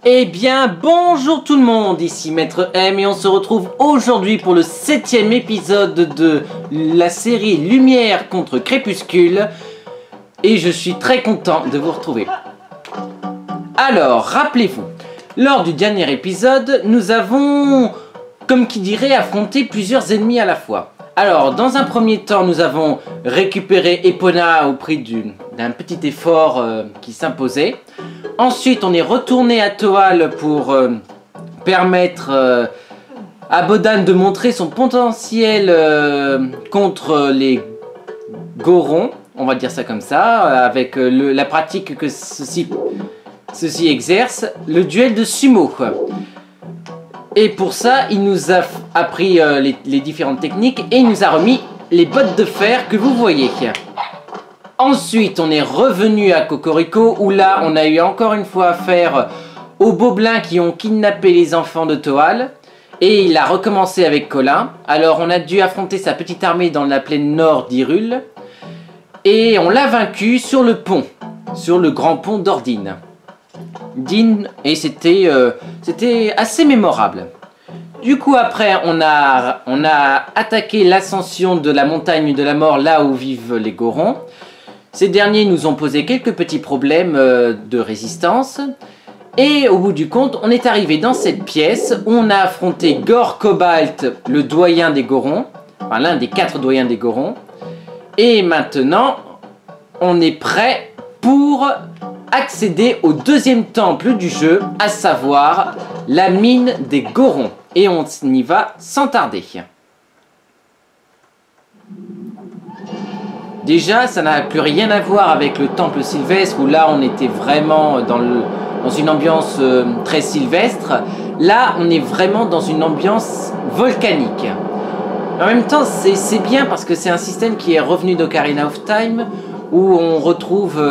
Eh bien, bonjour tout le monde, ici Maître M et on se retrouve aujourd'hui pour le 7e épisode de la série Lumière contre Crépuscule. Et je suis très content de vous retrouver. Alors, rappelez-vous, lors du dernier épisode, nous avons, comme qui dirait, affronté plusieurs ennemis à la fois. Alors, dans un premier temps, nous avons récupéré Epona au prix d'un petit effort qui s'imposait. Ensuite, on est retourné à Toal pour permettre à Bodan de montrer son potentiel contre les Gorons, on va dire ça comme ça, avec la pratique que ceci exerce, le duel de sumo. Et pour ça, il nous a appris les différentes techniques et il nous a remis les bottes de fer que vous voyez. Ensuite, on est revenu à Cocorico, où là, on a eu encore une fois affaire aux Boblins qui ont kidnappé les enfants de Toal. Et il a recommencé avec Colin. Alors, on a dû affronter sa petite armée dans la plaine nord d'Hyrule. Et on l'a vaincu sur le pont, sur le grand pont d'Ordine. Et c'était assez mémorable. Du coup, après, on a attaqué l'ascension de la montagne de la mort, là où vivent les Gorons. Ces derniers nous ont posé quelques petits problèmes de résistance. Et au bout du compte, on est arrivé dans cette pièce où on a affronté Gore Cobalt, le doyen des Gorons. Enfin, l'un des 4 doyens des Gorons. Et maintenant, on est prêt pour accéder au deuxième temple du jeu, à savoir la mine des Gorons. Et on y va sans tarder. Déjà, ça n'a plus rien à voir avec le temple sylvestre, où là on était vraiment dans une ambiance très sylvestre. Là, on est vraiment dans une ambiance volcanique. En même temps, c'est bien parce que c'est un système qui est revenu d'Ocarina of Time, où on retrouve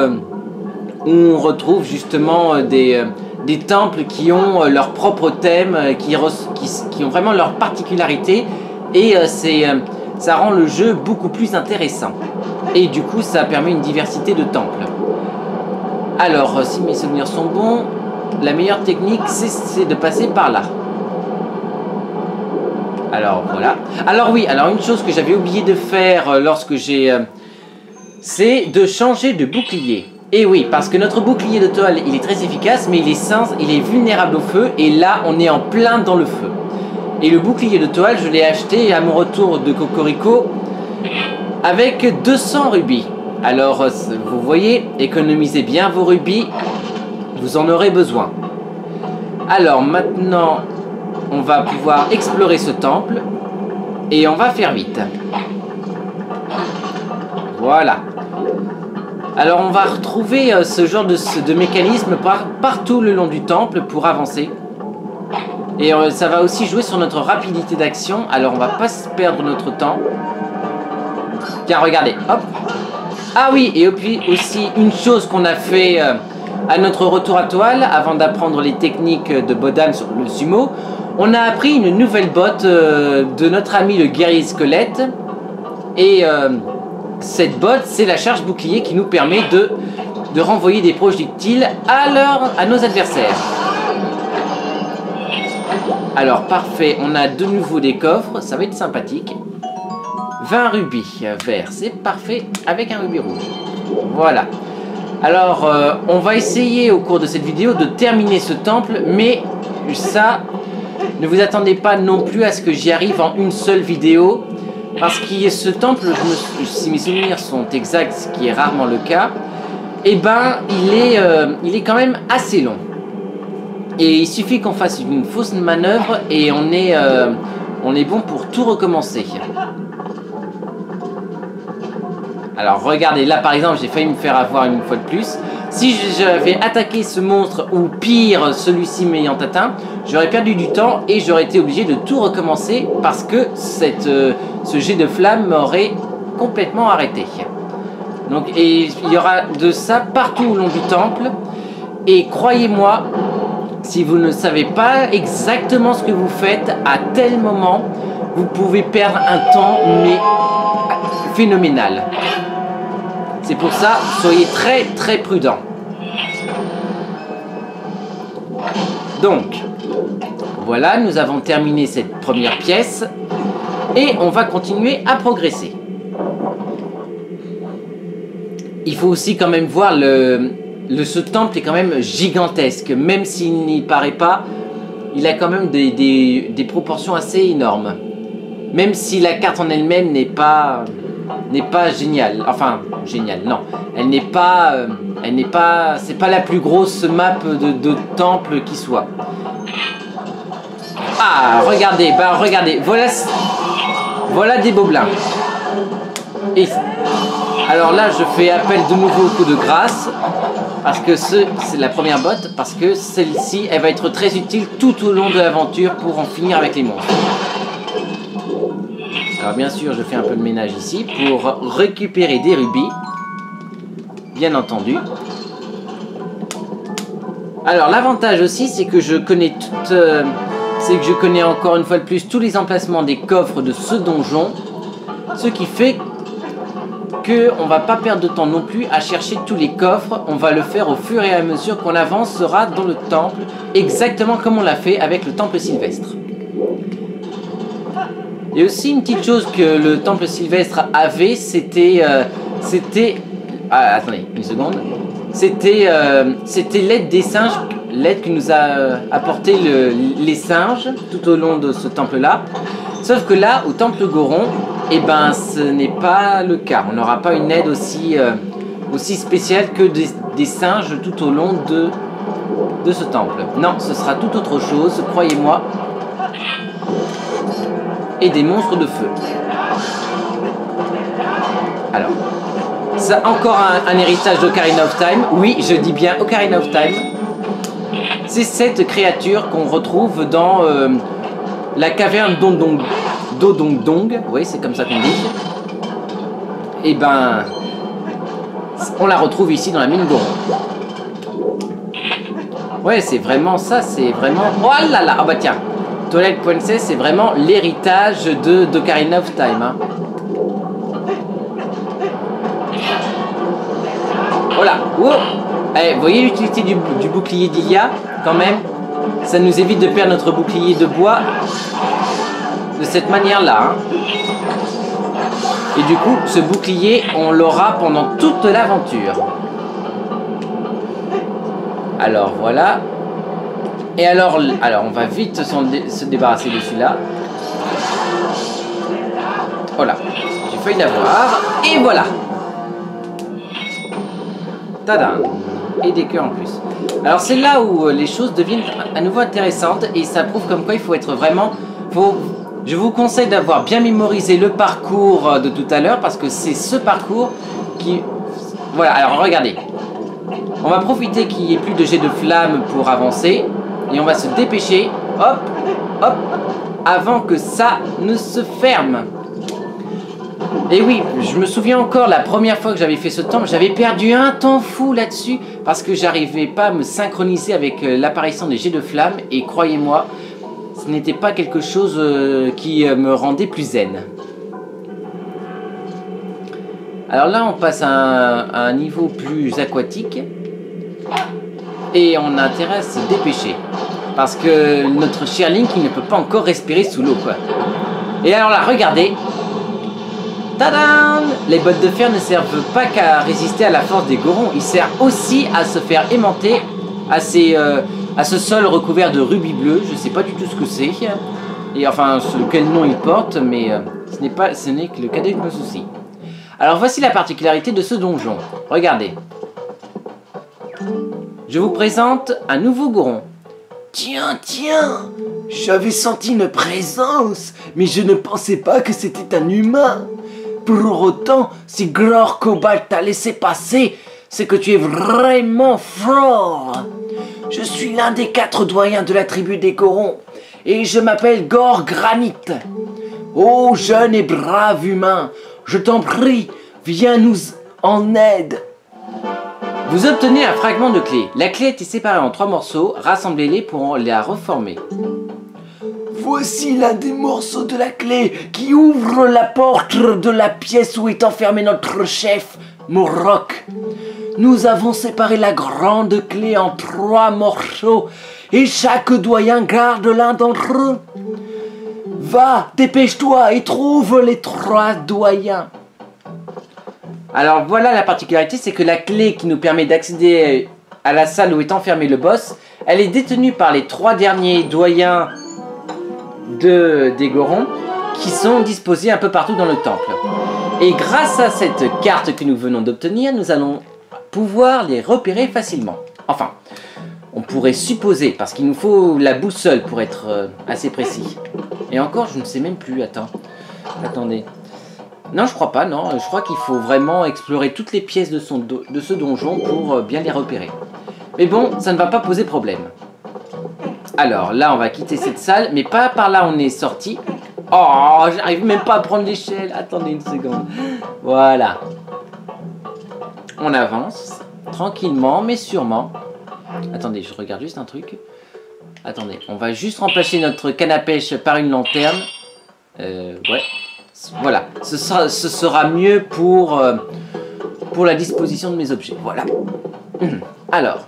justement des temples qui ont leur propre thème, qui ont vraiment leur particularité, et ça rend le jeu beaucoup plus intéressant. Et du coup, ça permet une diversité de temples. Alors, si mes souvenirs sont bons, la meilleure technique, c'est de passer par là. Alors, voilà. Alors oui, une chose que j'avais oublié de faire lorsque c'est de changer de bouclier. Et oui, parce que notre bouclier de Toal, il est très efficace, mais il est vulnérable au feu, et là, on est en plein dans le feu. Et le bouclier de Toal, je l'ai acheté à mon retour de Cocorico avec 200 rubis. Alors, vous voyez, économisez bien vos rubis, vous en aurez besoin. Alors, maintenant, on va pouvoir explorer ce temple, et on va faire vite. Voilà. Alors, on va retrouver ce genre de mécanisme partout le long du temple pour avancer. Et ça va aussi jouer sur notre rapidité d'action. Alors, on va pas se perdre notre temps. Tiens, regardez, hop. Ah oui, et puis aussi une chose qu'on a fait à notre retour à Toal, avant d'apprendre les techniques de Bodan sur le sumo, on a appris une nouvelle botte de notre ami le guerrier squelette. Et cette botte, c'est la charge bouclier qui nous permet de renvoyer des projectiles à nos adversaires. Alors, parfait, on a de nouveau des coffres, ça va être sympathique. 20 rubis verts, c'est parfait, avec un rubis rouge. Voilà. Alors, on va essayer au cours de cette vidéo de terminer ce temple, mais ça, ne vous attendez pas non plus à ce que j'y arrive en une seule vidéo, parce que ce temple, si mes souvenirs sont exacts, ce qui est rarement le cas, eh ben, il est quand même assez long. Et il suffit qu'on fasse une fausse manœuvre et on est bon pour tout recommencer. Alors regardez, là par exemple, j'ai failli me faire avoir une fois de plus. Si j'avais attaqué ce monstre, ou pire, celui-ci m'ayant atteint, j'aurais perdu du temps et j'aurais été obligé de tout recommencer parce que ce jet de flamme m'aurait complètement arrêté. Donc, et il y aura de ça partout au long du temple. Et croyez-moi, si vous ne savez pas exactement ce que vous faites à tel moment, vous pouvez perdre un temps mais phénoménal. C'est pour ça, soyez très très prudents. Donc, voilà, nous avons terminé cette première pièce. Et on va continuer à progresser. Il faut aussi quand même voir ce temple est quand même gigantesque. Même s'il n'y paraît pas, il a quand même des proportions assez énormes. Même si la carte en elle-même n'est pas géniale. Enfin, géniale, non. Elle n'est pas... c'est pas la plus grosse map de temple qui soit. Ah, regardez, regardez. Voilà des gobelins. Et alors là, je fais appel de nouveau au coup de grâce. Parce que c'est la première botte. Parce que celle-ci, elle va être très utile tout au long de l'aventure pour en finir avec les monstres. Alors bien sûr, je fais un peu de ménage ici pour récupérer des rubis. Bien entendu. Alors l'avantage aussi, c'est que je connais encore une fois de plus tous les emplacements des coffres de ce donjon. Ce qui fait qu'on va pas perdre de temps non plus à chercher tous les coffres. On va le faire au fur et à mesure qu'on avancera dans le temple. Exactement comme on l'a fait avec le temple sylvestre. Et aussi une petite chose que le temple sylvestre avait, c'était... attendez, une seconde. C'était l'aide des singes, l'aide que nous a apporté les singes tout au long de ce temple-là. Sauf que là, au temple Goron, eh ben, ce n'est pas le cas. On n'aura pas une aide aussi spéciale que des singes tout au long de ce temple. Non, ce sera tout autre chose, croyez-moi. Et des monstres de feu. Alors, ça encore un héritage d'Ocarina of Time. Oui, je dis bien Ocarina of Time. C'est cette créature qu'on retrouve dans la caverne d'Odongdong. Oui, c'est comme ça qu'on dit. Et ben, on la retrouve ici dans la mine Goron. Ouais, c'est vraiment ça, c'est vraiment... Oh là là, ah bah tiens, Twilight Princess, c'est vraiment l'héritage d'Ocarina of Time. Hein. Voilà, wow. Eh, vous voyez l'utilité du bouclier d'Ilia, quand même. Ça nous évite de perdre notre bouclier de bois de cette manière-là. Hein. Et du coup, ce bouclier, on l'aura pendant toute l'aventure. Alors, voilà. Et alors on va vite se débarrasser de celui-là. Voilà. J'ai failli l'avoir. Et voilà. Tadam. Et des cœurs en plus. Alors c'est là où les choses deviennent à nouveau intéressantes. Et ça prouve comme quoi il faut être vraiment... Je vous conseille d'avoir bien mémorisé le parcours de tout à l'heure. Parce que c'est ce parcours qui... Voilà, alors regardez. On va profiter qu'il n'y ait plus de jet de flamme pour avancer. Et on va se dépêcher. Hop, hop. Avant que ça ne se ferme. Et oui, je me souviens encore la première fois que j'avais fait ce temple, j'avais perdu un temps fou là-dessus parce que j'arrivais pas à me synchroniser avec l'apparition des jets de flamme et croyez-moi, ce n'était pas quelque chose qui me rendait plus zen. Alors là, on passe à un niveau plus aquatique et on a intérêt à se dépêcher parce que notre cher Link, il ne peut pas encore respirer sous l'eau, quoi. Et alors là, regardez. Tadam! Les bottes de fer ne servent pas qu'à résister à la force des Gorons, ils servent aussi à se faire aimanter à ce sol recouvert de rubis bleus. Je sais pas du tout ce que c'est, et enfin quel nom il porte, mais ce n'est que le cadet de nos soucis. Alors voici la particularité de ce donjon. Regardez. Je vous présente un nouveau Goron. Tiens, j'avais senti une présence, mais je ne pensais pas que c'était un humain. Pour autant, si Glor Cobalt t'a laissé passer, c'est que tu es vraiment fort. Je suis l'un des 4 doyens de la tribu des Gorons, et je m'appelle Gor Granit. Ô jeune et brave humain, je t'en prie, viens nous en aide. Vous obtenez un fragment de clé. La clé est séparée en 3 morceaux, rassemblez-les pour la reformer. Voici l'un des morceaux de la clé qui ouvre la porte de la pièce où est enfermé notre chef, Morok. Nous avons séparé la grande clé en 3 morceaux et chaque doyen garde l'un d'entre eux. Va, dépêche-toi et trouve les 3 doyens. Alors voilà la particularité, c'est que la clé qui nous permet d'accéder à la salle où est enfermé le boss, elle est détenue par les 3 derniers doyens des Gorons qui sont disposés un peu partout dans le temple. Et grâce à cette carte que nous venons d'obtenir, nous allons pouvoir les repérer facilement. Enfin, on pourrait supposer, parce qu'il nous faut la boussole pour être assez précis. Et encore, je ne sais même plus, attendez. Non, je crois pas, non. Je crois qu'il faut vraiment explorer toutes les pièces de ce donjon pour bien les repérer. Mais bon, ça ne va pas poser problème. Alors, là, on va quitter cette salle, mais pas par là on est sorti. Oh, j'arrive même pas à prendre l'échelle. Attendez une seconde. Voilà. On avance, tranquillement, mais sûrement. Attendez, je regarde juste un truc. Attendez, on va juste remplacer notre canne à pêche par une lanterne. Ouais. Voilà, ce sera mieux pour la disposition de mes objets. Voilà. Alors.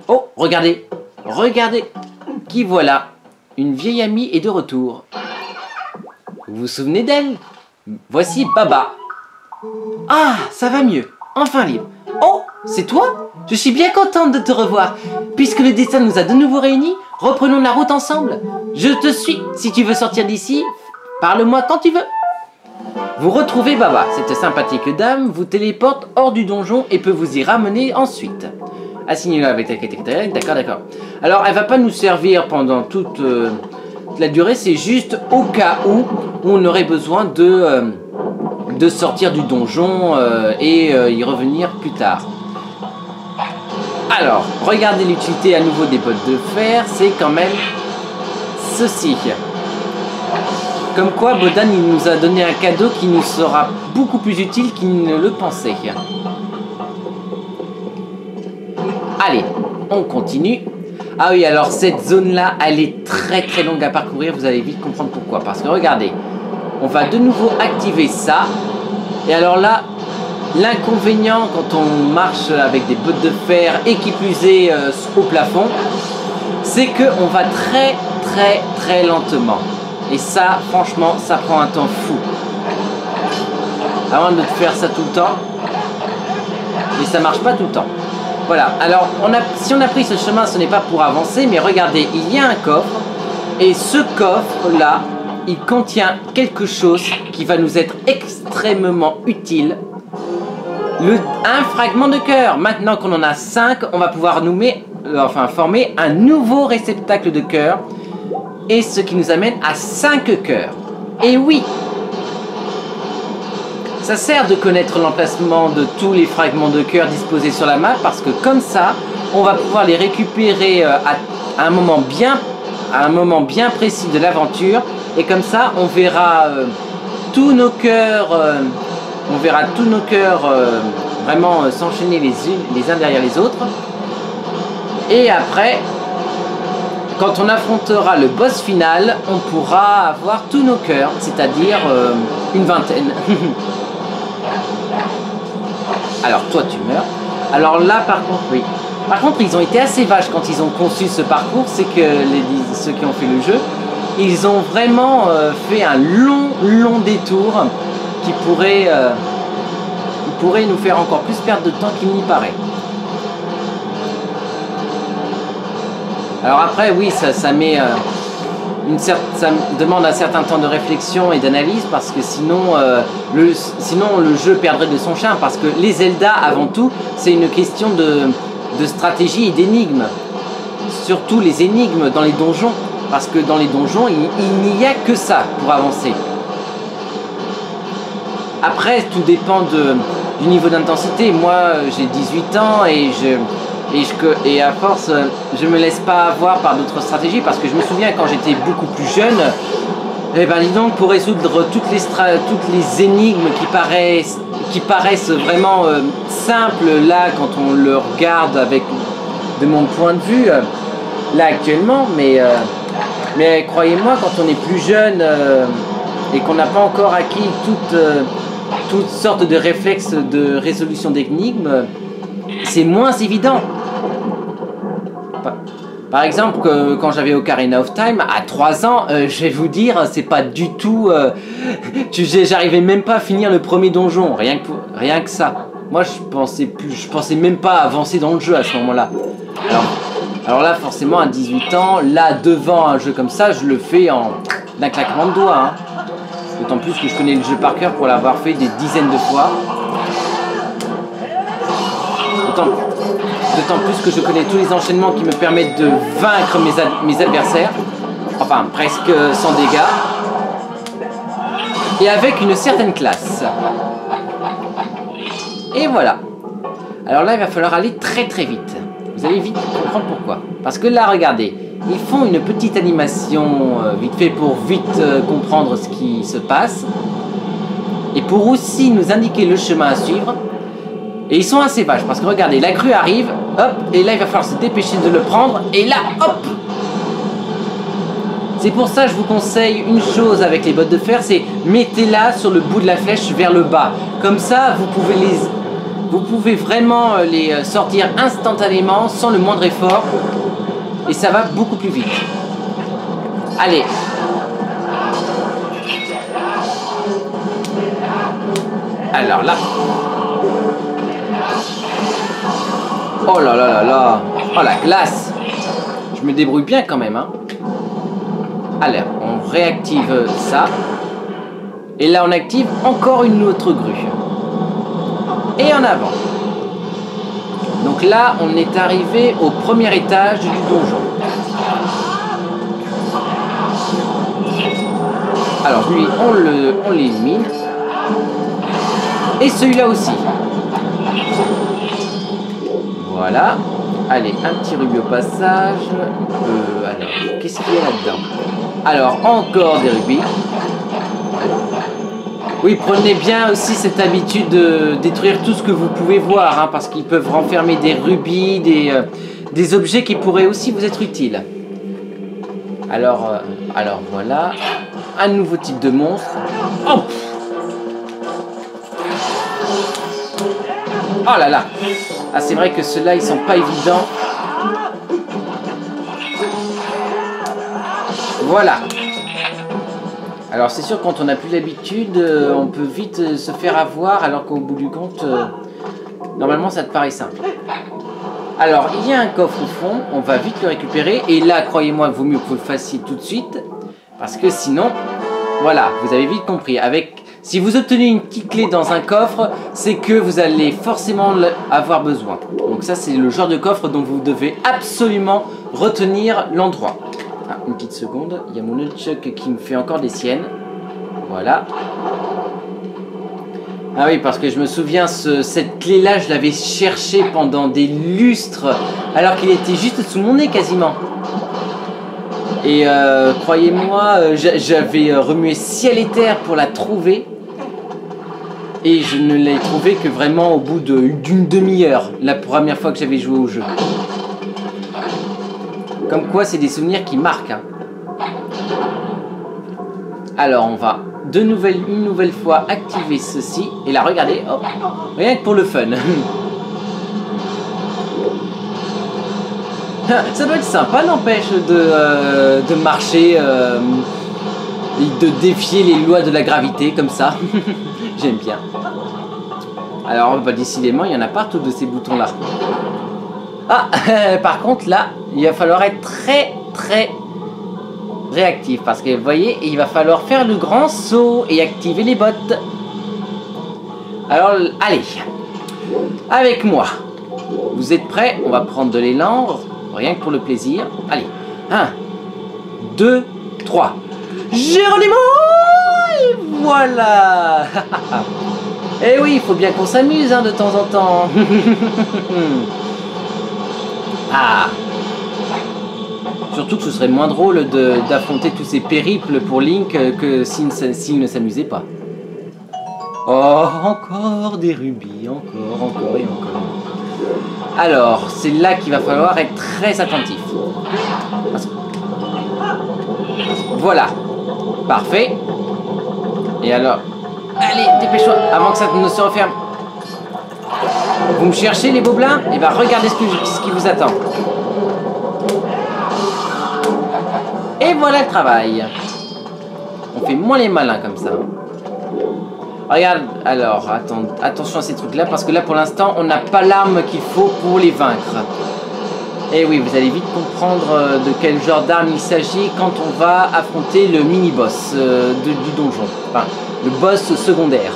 Oh, regardez. Regardez. Qui voilà. Une vieille amie est de retour. Vous vous souvenez d'elle? Voici Baba. Ah, ça va mieux. Enfin libre. Oh, c'est toi? Je suis bien contente de te revoir. Puisque le destin nous a de nouveau réunis, reprenons la route ensemble. Je te suis. Si tu veux sortir d'ici, parle-moi quand tu veux. Vous retrouvez Baba. Cette sympathique dame vous téléporte hors du donjon et peut vous y ramener ensuite. Assignez-le avec d'accord. Alors, elle va pas nous servir pendant toute la durée. C'est juste au cas où on aurait besoin de sortir du donjon et y revenir plus tard. Alors, regardez l'utilité à nouveau des bottes de fer. C'est quand même ceci. Comme quoi, Bodan il nous a donné un cadeau qui nous sera beaucoup plus utile qu'il ne le pensait. Allez, on continue. Ah oui, alors cette zone-là, elle est très très longue à parcourir. Vous allez vite comprendre pourquoi. Parce que regardez, on va de nouveau activer ça. Et alors là, l'inconvénient quand on marche avec des bottes de fer et qui plus est au plafond, c'est qu'on va très très très lentement. Et ça, franchement, ça prend un temps fou. Avant de faire ça tout le temps. Mais ça marche pas tout le temps. Voilà, alors si on a pris ce chemin, ce n'est pas pour avancer, mais regardez, il y a un coffre, et ce coffre-là, il contient quelque chose qui va nous être extrêmement utile. Un fragment de cœur. Maintenant qu'on en a 5, on va pouvoir former un nouveau réceptacle de cœur, et ce qui nous amène à 5 cœurs. Et oui, ça sert de connaître l'emplacement de tous les fragments de cœur disposés sur la map parce que comme ça, on va pouvoir les récupérer à un moment bien précis de l'aventure et comme ça, on verra tous nos cœurs, vraiment s'enchaîner les uns derrière les autres. Et après, quand on affrontera le boss final, on pourra avoir tous nos cœurs, c'est-à-dire une vingtaine. Alors toi tu meurs. Alors là par contre oui. Par contre ils ont été assez vaches quand ils ont conçu ce parcours. C'est que ceux qui ont fait le jeu, ils ont vraiment fait un long détour qui pourrait nous faire encore plus perdre de temps qu'il n'y paraît. Alors après oui ça met ça demande un certain temps de réflexion et d'analyse parce que sinon le jeu perdrait de son charme parce que les Zelda avant tout c'est une question de stratégie et d'énigmes, surtout les énigmes dans les donjons parce que dans les donjons il n'y a que ça pour avancer. Après tout dépend du niveau d'intensité. Moi j'ai 18 ans et à force, je me laisse pas avoir par d'autres stratégies parce que je me souviens quand j'étais beaucoup plus jeune, eh ben dis donc pour résoudre toutes les énigmes qui paraissent vraiment simples là quand on le regarde de mon point de vue là actuellement, mais croyez-moi quand on est plus jeune et qu'on n'a pas encore acquis toutes sortes de réflexes de résolution d'énigmes, c'est moins évident. Par exemple, quand j'avais Ocarina of Time, à 3 ans, je vais vous dire, c'est pas du tout... j'arrivais même pas à finir le premier donjon, rien que ça. Moi, je pensais même pas avancer dans le jeu à ce moment-là. Alors là, forcément, à 18 ans, là, devant un jeu comme ça, je le fais d'un claquement de doigts. Hein. D'autant plus que je connais le jeu par cœur pour l'avoir fait des dizaines de fois. D'autant plus que je connais tous les enchaînements qui me permettent de vaincre mes adversaires. Enfin, presque sans dégâts. Et avec une certaine classe. Et voilà. Alors là, il va falloir aller très très vite. Vous allez vite comprendre pourquoi. Parce que là, regardez, ils font une petite animation vite fait pour vite comprendre ce qui se passe. Et pour aussi nous indiquer le chemin à suivre. Et ils sont assez vaches parce que regardez, la grue arrive, hop, et là il va falloir se dépêcher de le prendre, et là, hop. C'est pour ça que je vous conseille une chose avec les bottes de fer, c'est mettez-la sur le bout de la flèche vers le bas. Comme ça, vous pouvez vraiment les sortir instantanément sans le moindre effort, et ça va beaucoup plus vite. Allez. Alors là. Oh là là là là. Oh la glace. Je me débrouille bien quand même, hein. Allez, on réactive ça. Et là, on active encore une autre grue. Et en avant. Donc là, on est arrivé au premier étage du donjon. Alors lui, on l'élimine. Et celui-là aussi. Voilà. Allez, un petit rubis au passage. Alors, qu'est-ce qu'il y a là-dedans? Alors, encore des rubis. Oui, prenez bien aussi cette habitude de détruire tout ce que vous pouvez voir, hein, parce qu'ils peuvent renfermer des rubis, des objets qui pourraient aussi vous être utiles. Alors voilà. Un nouveau type de monstre. Oh, oh là là. Ah, c'est vrai que ceux-là, ils sont pas évidents. Voilà. Alors c'est sûr, quand on n'a plus l'habitude, on peut vite se faire avoir, alors qu'au bout du compte, normalement ça te paraît simple. Alors, il y a un coffre au fond, on va vite le récupérer, et là, croyez-moi, il vaut mieux que vous le fassiez tout de suite, parce que sinon, voilà, vous avez vite compris. Si vous obtenez une petite clé dans un coffre, c'est que vous allez forcément avoir besoin. Donc ça, c'est le genre de coffre dont vous devez absolument retenir l'endroit. Ah, une petite seconde, il y a mon nunchuck qui me fait encore des siennes. Voilà. Ah oui, parce que je me souviens, cette clé-là, je l'avais cherchée pendant des lustres, alors qu'il était juste sous mon nez quasiment. Et croyez-moi, j'avais remué ciel et terre pour la trouver. Et je ne l'ai trouvée que vraiment au bout d'une demi-heure, la première fois que j'avais joué au jeu. Comme quoi, c'est des souvenirs qui marquent. Hein. Alors, on va une nouvelle fois activer ceci. Et là, regardez, hop, rien que pour le fun. Ça doit être sympa, n'empêche, de marcher et de défier les lois de la gravité comme ça. J'aime bien. Alors, bah, décidément, il y en a partout de ces boutons-là. Ah, par contre, là, il va falloir être très, très réactif. Parce que, vous voyez, il va falloir faire le grand saut et activer les bottes. Alors, allez. Avec moi. Vous êtes prêts? On va prendre de l'élan. Rien que pour le plaisir. Allez. 1, 2, 3. Geronimo! Et voilà. Eh oui, il faut bien qu'on s'amuse, hein, de temps en temps. Ah. Surtout que ce serait moins drôle d'affronter tous ces périples pour Link que s'il ne s'amusait pas. Oh, encore des rubis, encore et encore. Alors, c'est là qu'il va falloir être très attentif. Voilà. Parfait. Et alors... Allez, dépêche-toi, avant que ça ne se referme. Vous me cherchez, les gobelins? Et bah, regardez ce qui vous attend. voilà le travail. On fait moins les malins comme ça. Regarde, alors, attention à ces trucs-là, parce que là, pour l'instant, on n'a pas l'arme qu'il faut pour les vaincre. Et oui, vous allez vite comprendre de quel genre d'arme il s'agit quand on va affronter le mini-boss du donjon. Enfin, le boss secondaire.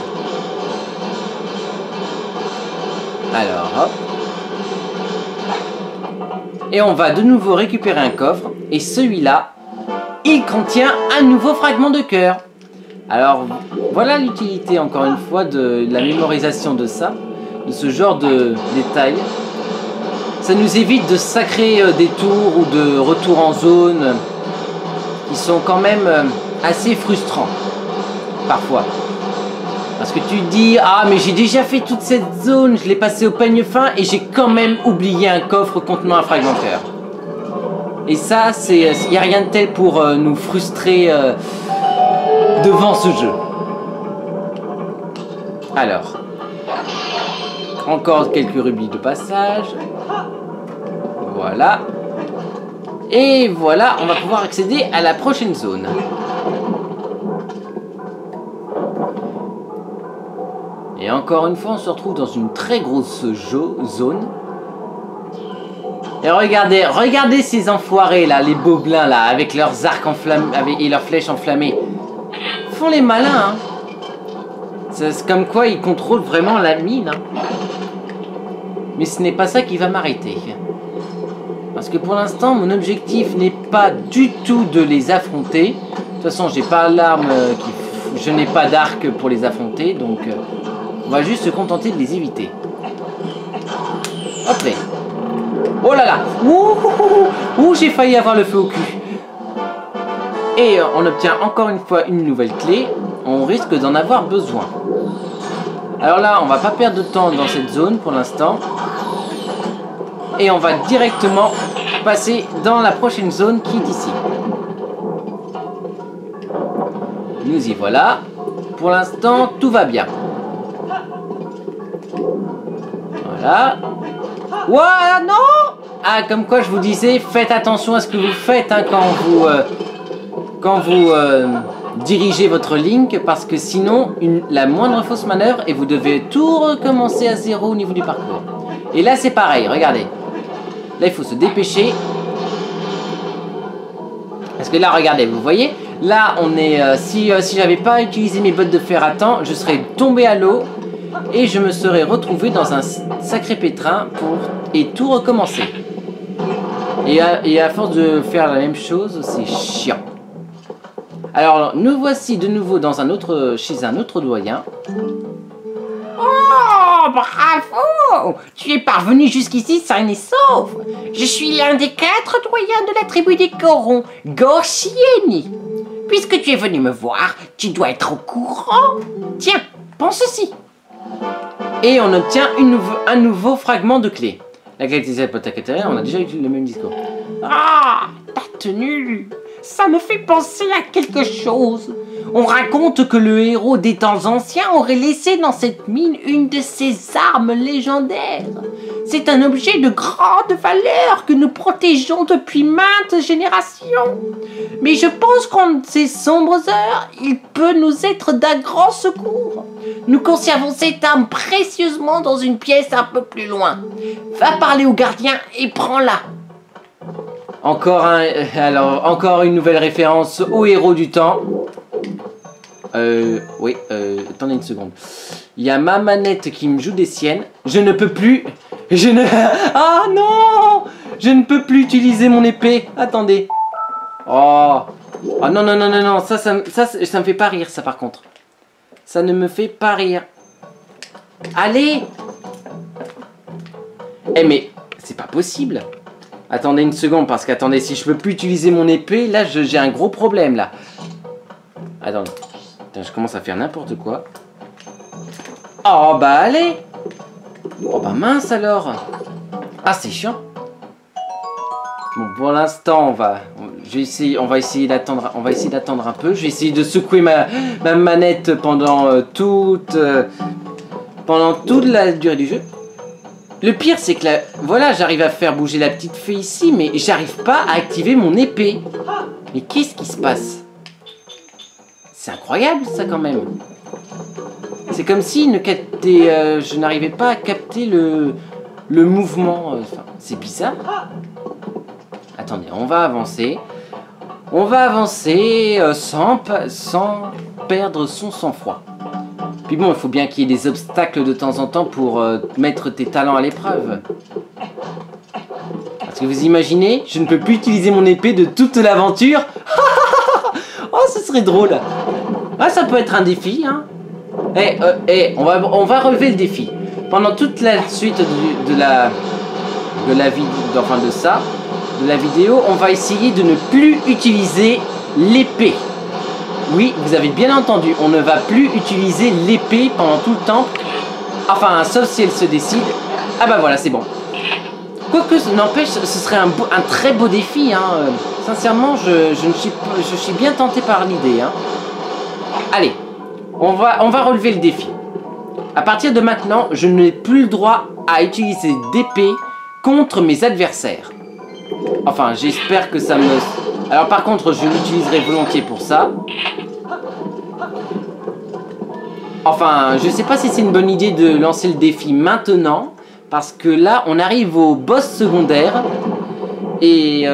Alors, hop. Et on va de nouveau récupérer un coffre. Et celui-là, il contient un nouveau fragment de cœur. Alors, voilà l'utilité, encore une fois, de la mémorisation de ça. De ce genre de détails. Ça nous évite de sacrer des tours ou de retours en zone qui sont quand même assez frustrants, parfois. Parce que tu te dis, ah mais j'ai déjà fait toute cette zone, je l'ai passé au peigne fin et j'ai quand même oublié un coffre contenant un fragment de cœur. Et ça, il n'y a rien de tel pour nous frustrer devant ce jeu. Alors, encore quelques rubis de passage. Voilà. Et voilà, on va pouvoir accéder à la prochaine zone. Et encore une fois, on se retrouve dans une très grosse zone. Et regardez ces enfoirés là, les boblins là, avec leurs arcs enflammés et leurs flèches enflammées. Ils font les malins, hein. C'est comme quoi ils contrôlent vraiment la mine, hein. Mais ce n'est pas ça qui va m'arrêter. Parce que pour l'instant, mon objectif n'est pas du tout de les affronter. De toute façon, j'ai pas l'arme, je n'ai pas d'arc pour les affronter, donc on va juste se contenter de les éviter. Hop là. Oh là là. Ouh, j'ai failli avoir le feu au cul. Et on obtient encore une fois une nouvelle clé. On risque d'en avoir besoin. Alors là, on va pas perdre de temps dans cette zone pour l'instant. Et on va directement passer dans la prochaine zone qui est ici. Nous y voilà. Pour l'instant, tout va bien. Voilà. Ouah, non! Ah, comme quoi je vous disais, faites attention à ce que vous faites hein, quand vous dirigez votre Link, parce que sinon, la moindre fausse manœuvre et vous devez tout recommencer à zéro au niveau du parcours. Et là, c'est pareil, regardez. Là, il faut se dépêcher. Parce que là, regardez, vous voyez, là, on est... si j'avais pas utilisé mes bottes de fer à temps, je serais tombé à l'eau et je me serais retrouvé dans un sacré pétrin et tout recommencer. Et à force de faire la même chose, c'est chiant. Alors, nous voici de nouveau dans chez un autre doyen. Oh, bravo! Tu es parvenu jusqu'ici sain et sauf. Je suis l'un des 4 doyens de la tribu des Corons, Gorchieni. Puisque tu es venu me voir, tu dois être au courant. Tiens, prends ceci. Et on obtient un nouveau fragment de clé. La qualité de cette potacatérien, on a déjà eu le même discours. Ah, ta tenue, ça me fait penser à quelque chose. On raconte que le héros des temps anciens aurait laissé dans cette mine une de ses armes légendaires. C'est un objet de grande valeur que nous protégeons depuis maintes générations. Mais je pense qu'en ces sombres heures, il peut nous être d'un grand secours. Nous conservons cette arme précieusement dans une pièce un peu plus loin. Va parler au gardien et prends-la. Encore une nouvelle référence au héros du temps. Oui, attendez une seconde. Il y a ma manette qui me joue des siennes. Je ne peux plus. Ah non! Je ne peux plus utiliser mon épée. Attendez. Oh. Oh non, non, non, non, non. Ça me fait pas rire, ça par contre. Ça ne me fait pas rire. Allez! Eh mais, c'est pas possible. Attendez une seconde, parce qu'attendez, si je peux plus utiliser mon épée, là, j'ai un gros problème, là. Attendez. Putain, je commence à faire n'importe quoi. Oh, bah allez! Oh, bah mince, alors! Ah, c'est chiant. Bon, pour l'instant, on va essayer d'attendre un peu. Je vais essayer de secouer ma manette pendant toute la durée du jeu. Le pire, c'est que voilà, j'arrive à faire bouger la petite fée ici, mais j'arrive pas à activer mon épée. Mais qu'est-ce qui se passe? C'est incroyable ça quand même. C'est comme si je n'arrivais pas à capter le mouvement. Enfin, c'est bizarre. Attendez, on va avancer. On va avancer sans perdre son sang-froid. Puis bon, il faut bien qu'il y ait des obstacles de temps en temps pour mettre tes talents à l'épreuve. Parce que vous imaginez, je ne peux plus utiliser mon épée de toute l'aventure. Oh, ce serait drôle. Ah, ça peut être un défi, hein. On va relever le défi. Pendant toute la suite de la vidéo, on va essayer de ne plus utiliser l'épée. Oui, vous avez bien entendu, on ne va plus utiliser l'épée pendant tout le temps. Enfin, sauf si elle se décide. Ah bah voilà, c'est bon. Quoique, n'empêche, ce serait un très beau défi, hein. Sincèrement, je suis bien tenté par l'idée, hein. Allez, on va relever le défi. À partir de maintenant, je n'ai plus le droit à utiliser d'épée contre mes adversaires. Enfin, j'espère que ça me... Alors par contre, je l'utiliserai volontiers pour ça. Enfin, je sais pas si c'est une bonne idée de lancer le défi maintenant. Parce que là, on arrive au boss secondaire. Et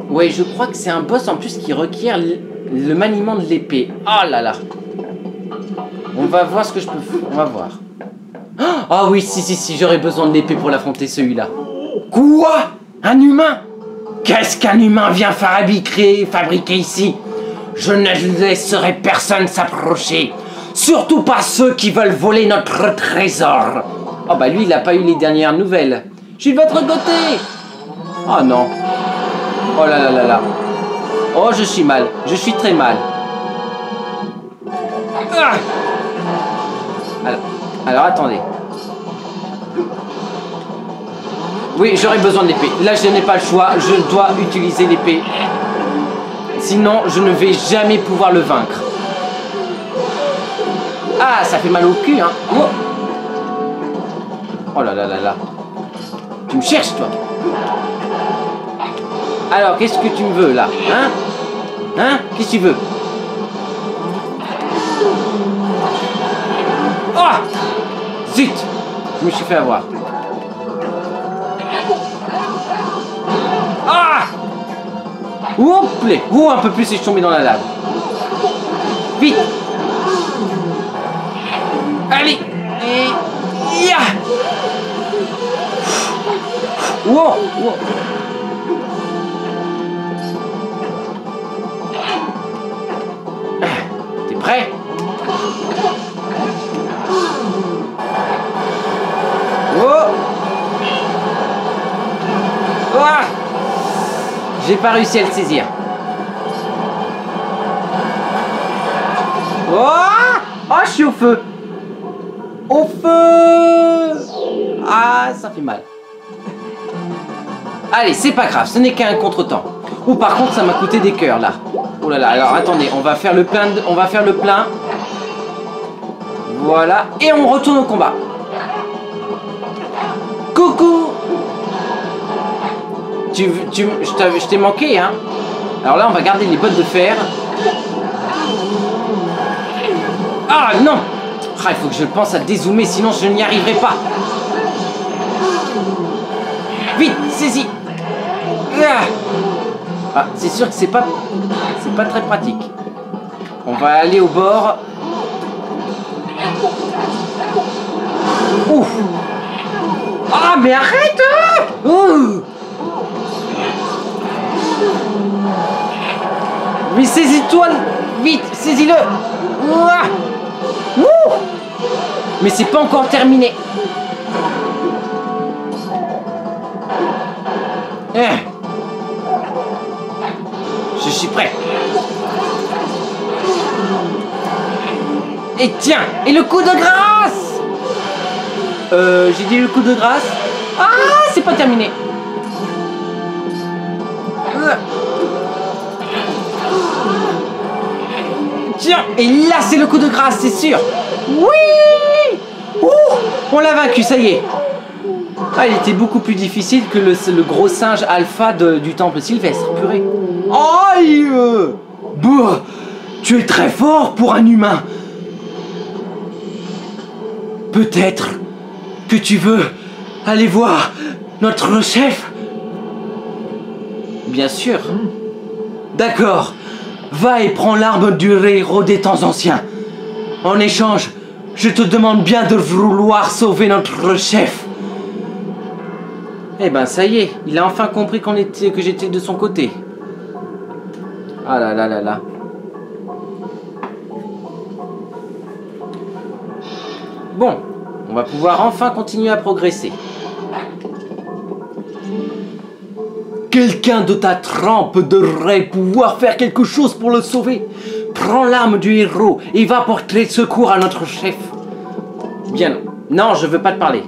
ouais, je crois que c'est un boss en plus qui requiert le maniement de l'épée. Oh là là. On va voir ce que je peux faire. On va voir. Ah oui, si, j'aurais besoin de l'épée pour l'affronter celui-là. Quoi? Un humain? Qu'est-ce qu'un humain vient fabriquer ici? Je ne laisserai personne s'approcher. Surtout pas ceux qui veulent voler notre trésor. Oh bah lui, il a pas eu les dernières nouvelles. Je suis de votre côté. Oh non. Oh là là là là. Oh, je suis mal. Je suis très mal. Ah. Alors attendez. Oui, j'aurais besoin de l'épée. Là, je n'ai pas le choix. Je dois utiliser l'épée. Sinon, je ne vais jamais pouvoir le vaincre. Ah, ça fait mal au cul, hein. Oh, oh là là là là. Tu me cherches, toi. Alors, qu'est-ce que tu me veux, là? Hein? Hein? Qu'est-ce que tu veux? Oh! Zut! Je me suis fait avoir. Ah! Oups! Ouh, un peu plus et je suis tombé dans la lave. Vite! Allez! Et... Ya! Wow! Wow! T'es prêt? Oh! Ah! J'ai pas réussi à le saisir. Oh! Oh, je suis au feu. Au feu! Ah, ça fait mal. Allez, c'est pas grave, ce n'est qu'un contretemps. Ou par contre, ça m'a coûté des cœurs là. Oh là là, alors attendez, on va faire le plein. Voilà, et on retourne au combat. Coucou! Je t'ai manqué, hein? Alors là, on va garder les bottes de fer. Ah non! Ah, il faut que je pense à dézoomer, sinon je n'y arriverai pas. Vite, saisis! Ah, c'est sûr que c'est pas très pratique. On va aller au bord. Ouf! Ah, mais arrête! Mais saisis-toi! Vite, saisis-le! Mais c'est pas encore terminé. Je suis prêt. Et tiens, et le coup de grâce. J'ai dit le coup de grâce. Ah, c'est pas terminé. Tiens, et là c'est le coup de grâce, c'est sûr. Oui. On l'a vaincu, ça y est. Ah, il était beaucoup plus difficile que le gros singe alpha du temple sylvestre, purée. Aïe! Bah, tu es très fort pour un humain. Peut-être que tu veux aller voir notre chef? Bien sûr. D'accord. Va et prends l'arme du héros des temps anciens. En échange, je te demande bien de vouloir sauver notre chef. Eh ben ça y est, il a enfin compris que j'étais de son côté. Ah là là là là. Bon, on va pouvoir enfin continuer à progresser. Quelqu'un de ta trempe devrait pouvoir faire quelque chose pour le sauver. Prends l'arme du héros et va porter secours à notre chef. Bien, non, je veux pas te parler.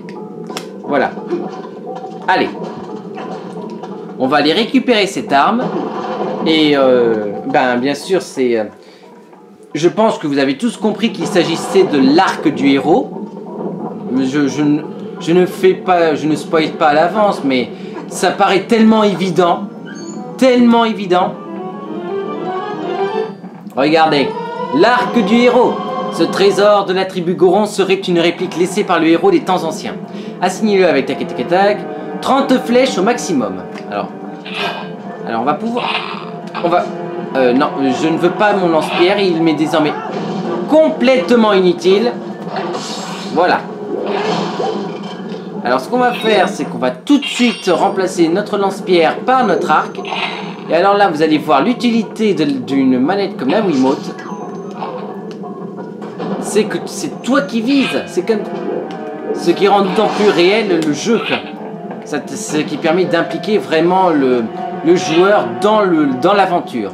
Voilà. Allez. On va aller récupérer cette arme. Et, ben, bien sûr, c'est... je pense que vous avez tous compris qu'il s'agissait de l'arc du héros. Je ne fais pas... Je ne spoil pas à l'avance, mais... ça paraît tellement évident. Tellement évident. Regardez. L'arc du héros. Ce trésor de la tribu Goron serait une réplique laissée par le héros des temps anciens. Assignez-le avec tac tac tac. 30 flèches au maximum. Alors on va pouvoir... On va... non, je ne veux pas mon lance-pierre. Il m'est désormais complètement inutile. Voilà. Alors ce qu'on va faire, c'est qu'on va tout de suite remplacer notre lance-pierre par notre arc. Et alors là, vous allez voir l'utilité d'une manette comme la Wiimote. C'est que c'est toi qui vises. C'est comme ce qui rend d'autant plus réel le jeu. Ce qui permet d'impliquer vraiment le joueur dans l'aventure.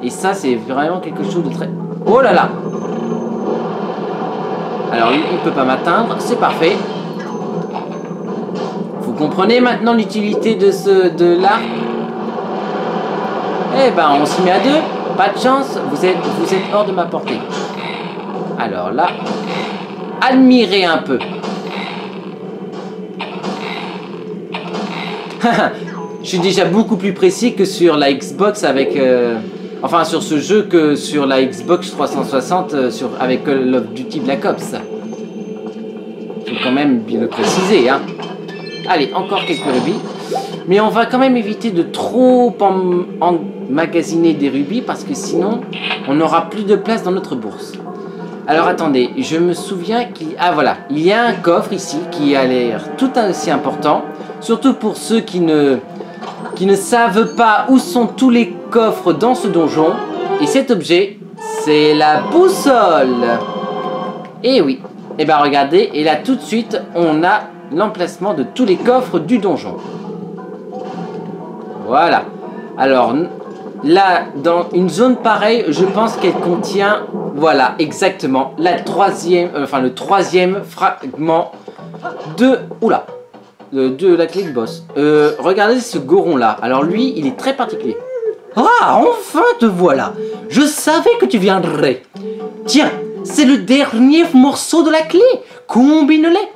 Et ça, c'est vraiment quelque chose de très... Oh là là! Alors lui, il ne peut pas m'atteindre. C'est parfait. Vous comprenez maintenant l'utilité de l'arc? Eh ben, on s'y met à deux. Pas de chance, vous êtes hors de ma portée. Alors là, admirez un peu. Je suis déjà beaucoup plus précis que sur la Xbox avec... enfin, sur ce jeu que sur la Xbox 360 avec Call of Duty Black Ops. Faut quand même bien le préciser, hein. Allez, encore quelques rubis. Mais on va quand même éviter de trop emmagasiner des rubis parce que sinon, on n'aura plus de place dans notre bourse. Alors attendez, je me souviens qu'il... Ah voilà, il y a un coffre ici qui a l'air tout aussi important. Surtout pour ceux qui ne savent pas où sont tous les coffres dans ce donjon. Et cet objet, c'est la boussole. Et oui, et ben regardez, et là tout de suite, on a l'emplacement de tous les coffres du donjon. Voilà. Alors là, dans une zone pareille, je pense qu'elle contient, voilà, exactement, le troisième fragment de... Oula, de la clé de boss. Regardez ce Goron là. Alors lui, il est très particulier. Ah, enfin te voilà. Je savais que tu viendrais. Tiens, c'est le dernier morceau de la clé. Combine-les.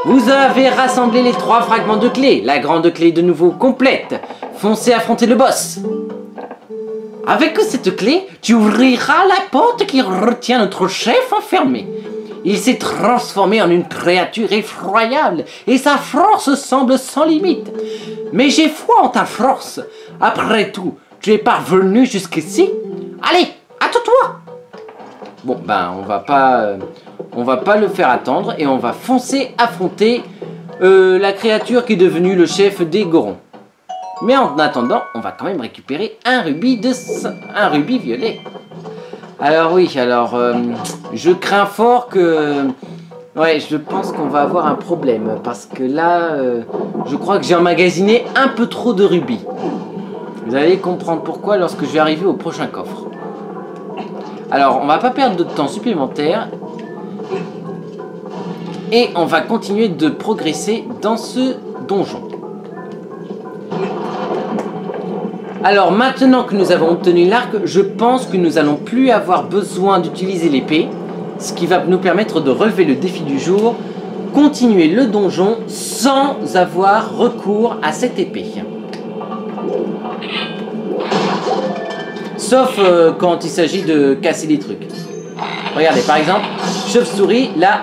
Vous avez rassemblé les 3 fragments de clé. La grande clé est de nouveau complète. Foncez affronter le boss. Avec cette clé, tu ouvriras la porte qui retient notre chef enfermé. Il s'est transformé en une créature effroyable et sa force semble sans limite. Mais j'ai foi en ta force. Après tout, tu es parvenu jusqu'ici. Allez, hâte-toi. Bon, ben, on va pas le faire attendre et on va foncer affronter la créature qui est devenue le chef des Gorons. Mais en attendant, on va quand même récupérer un rubis violet. Alors oui, je crains fort que... Ouais, je pense qu'on va avoir un problème parce que là, je crois que j'ai emmagasiné un peu trop de rubis. Vous allez comprendre pourquoi lorsque je vais arriver au prochain coffre. Alors, on va pas perdre de temps supplémentaire. Et on va continuer de progresser dans ce donjon. Alors, maintenant que nous avons obtenu l'arc, je pense que nous allons plus avoir besoin d'utiliser l'épée. Ce qui va nous permettre de relever le défi du jour. Continuer le donjon sans avoir recours à cette épée. Sauf quand il s'agit de casser des trucs. Regardez, par exemple, chauve-souris, là...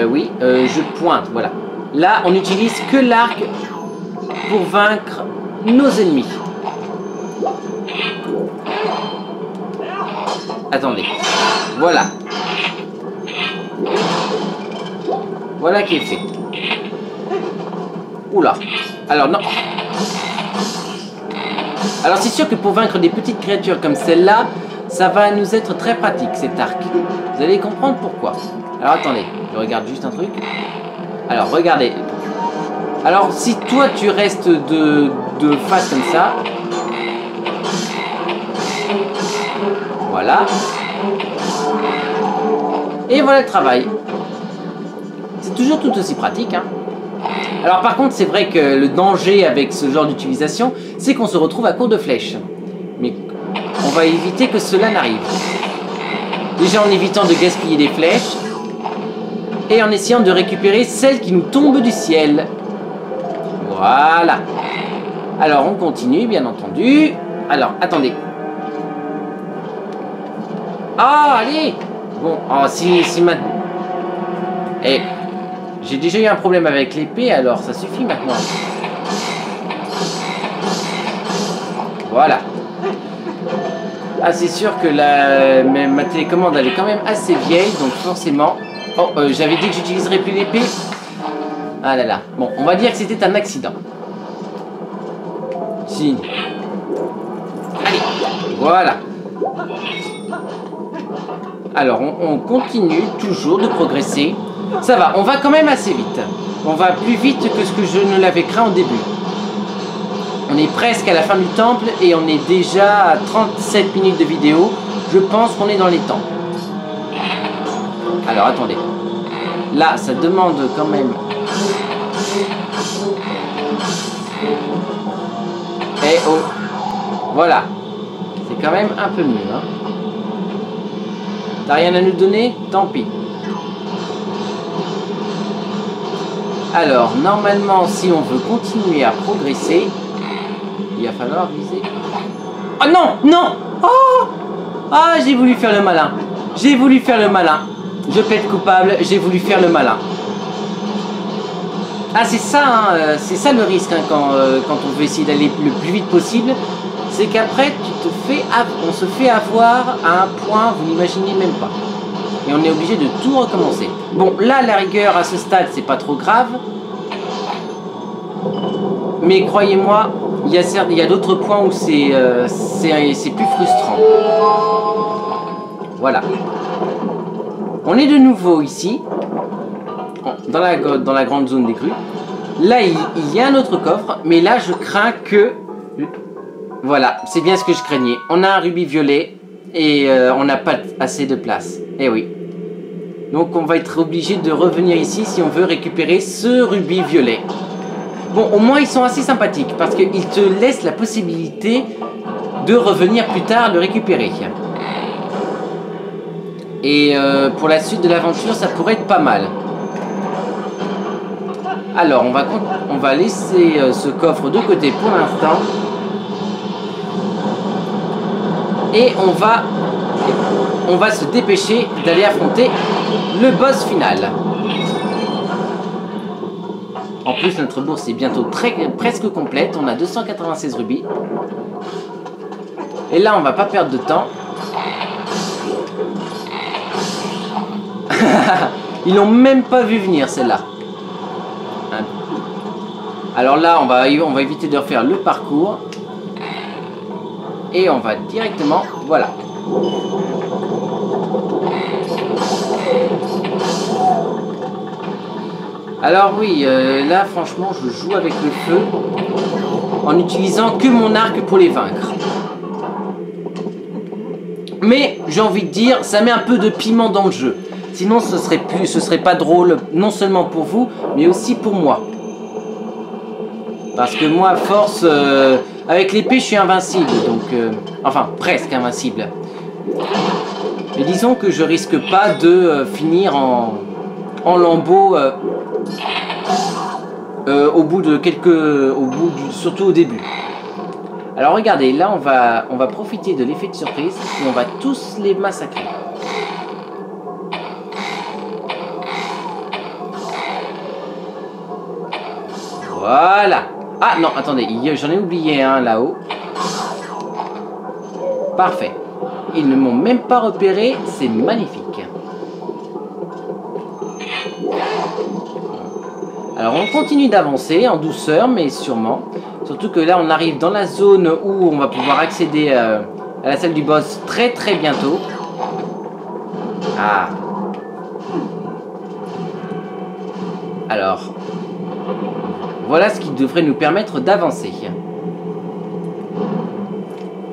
oui, je pointe, voilà. Là, on n'utilise que l'arc pour vaincre nos ennemis. Attendez. Voilà. Voilà qui est fait. Oula. Alors, non. Alors, c'est sûr que pour vaincre des petites créatures comme celle-là, ça va nous être très pratique, cet arc. Vous allez comprendre pourquoi. Alors, attendez. Je regarde juste un truc. Alors, regardez. Alors, si toi, tu restes de face comme ça... Voilà. Et voilà le travail. C'est toujours tout aussi pratique, hein. Alors par contre, c'est vrai que le danger avec ce genre d'utilisation, c'est qu'on se retrouve à court de flèches. Mais on va éviter que cela n'arrive. Déjà en évitant de gaspiller des flèches, et en essayant de récupérer celles qui nous tombent du ciel. Voilà. Alors on continue, bien entendu. Alors, attendez. Ah, allez. Bon, oh, si ma... Eh, j'ai déjà eu un problème avec l'épée, alors ça suffit maintenant. Voilà. Ah, c'est sûr que ma télécommande, elle est quand même assez vieille, donc forcément... Oh, j'avais dit que j'utiliserais plus l'épée. Ah là là. Bon, on va dire que c'était un accident. Si. Allez, voilà. Alors, on continue toujours de progresser. Ça va, on va quand même assez vite. On va plus vite que ce que je ne l'avais craint au début. On est presque à la fin du temple et on est déjà à 37 minutes de vidéo. Je pense qu'on est dans les temps. Alors, attendez. Là, ça demande quand même... Eh oh. Voilà. C'est quand même un peu mieux, hein. T'as rien à nous donner? Tant pis. Alors, normalement, si on veut continuer à progresser, il va falloir viser... Oh non! Non! Oh! Ah, j'ai voulu faire le malin. J'ai voulu faire le malin. Je plaide coupable, j'ai voulu faire le malin. Ah, c'est ça, hein, c'est ça le risque, hein, quand on veut essayer d'aller le plus vite possible. C'est qu'après, on se fait avoir à un point, vous n'imaginez même pas. Et on est obligé de tout recommencer. Bon, là, à la rigueur, à ce stade, c'est pas trop grave. Mais croyez-moi, il y a d'autres points où c'est plus frustrant. Voilà. On est de nouveau ici, dans la grande zone des crues. Là, il y a un autre coffre, mais là, je crains que... Voilà, c'est bien ce que je craignais. On a un rubis violet et on n'a pas assez de place. Eh oui. Donc on va être obligé de revenir ici si on veut récupérer ce rubis violet. Bon, au moins ils sont assez sympathiques parce qu'ils te laissent la possibilité de revenir plus tard le récupérer. Et pour la suite de l'aventure, ça pourrait être pas mal. Alors, on va laisser ce coffre de côté pour l'instant. Et on va se dépêcher d'aller affronter le boss final. En plus, notre bourse est bientôt presque complète. On a 296 rubis. Et là, on va pas perdre de temps. Ils l'ont même pas vu venir, celle-là. Alors là, on va éviter de refaire le parcours. Et on va directement... Voilà. Alors oui, là franchement je joue avec le feu en utilisant que mon arc pour les vaincre. Mais j'ai envie de dire, ça met un peu de piment dans le jeu. Sinon ce serait pas drôle, non seulement pour vous, mais aussi pour moi. Parce que moi à force, avec l'épée je suis invincible, donc enfin presque invincible. Mais disons que je risque pas de finir en lambeaux surtout au début. Alors regardez, là on va profiter de l'effet de surprise et on va tous les massacrer. Voilà. Ah non, attendez, j'en ai oublié un là-haut. Parfait. Ils ne m'ont même pas repéré, c'est magnifique. Alors on continue d'avancer en douceur, mais sûrement. Surtout que là on arrive dans la zone où on va pouvoir accéder à la salle du boss très très bientôt. Ah. Alors, voilà ce qui devrait nous permettre d'avancer.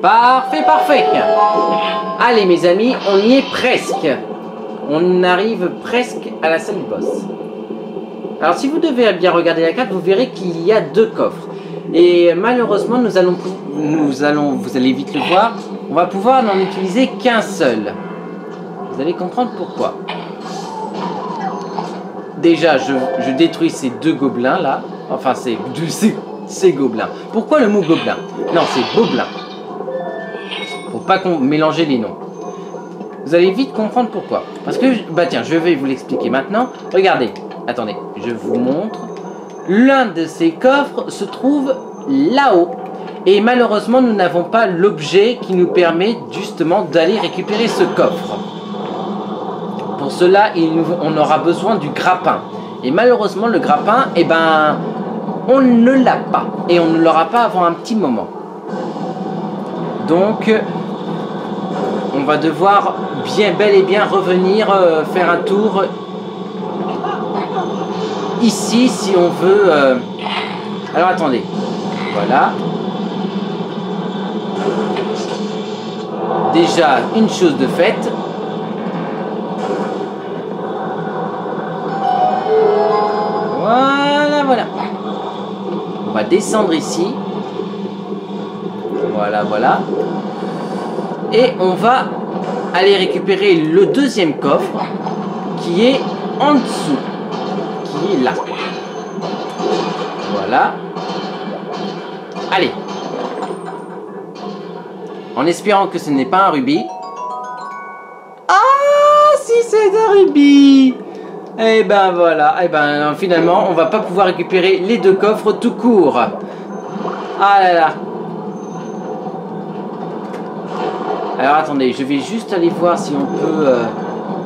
Parfait, parfait. Allez mes amis, on y est presque. On arrive presque à la salle du boss. Alors si vous devez bien regarder la carte, vous verrez qu'il y a 2 coffres. Et malheureusement, vous allez vite le voir, on va pouvoir n'en utiliser qu'un seul. Vous allez comprendre pourquoi. Déjà, je détruis ces 2 gobelins là. Enfin, ces gobelins. Pourquoi le mot gobelin? Non, c'est gobelin. Faut pas mélanger les noms. Vous allez vite comprendre pourquoi. Parce que, bah tiens, je vais vous l'expliquer maintenant. Regardez, attendez, je vous montre. L'un de ces coffres se trouve là-haut. Et malheureusement, nous n'avons pas l'objet qui nous permet justement d'aller récupérer ce coffre. Pour cela, on aura besoin du grappin. Et malheureusement, le grappin, eh ben, on ne l'a pas. Et on ne l'aura pas avant un petit moment. Donc, on va devoir bel et bien revenir faire un tour ici si on veut. Alors attendez, voilà. Déjà une chose de faite. Voilà. On va descendre ici. Voilà. Et on va aller récupérer le 2e coffre qui est en dessous. Qui est là. Voilà. Allez. En espérant que ce n'est pas un rubis. Ah, si c'est un rubis! Eh ben voilà. Eh ben finalement, on va pas pouvoir récupérer les 2 coffres tout court. Ah là là. Alors attendez, je vais juste aller voir si on peut...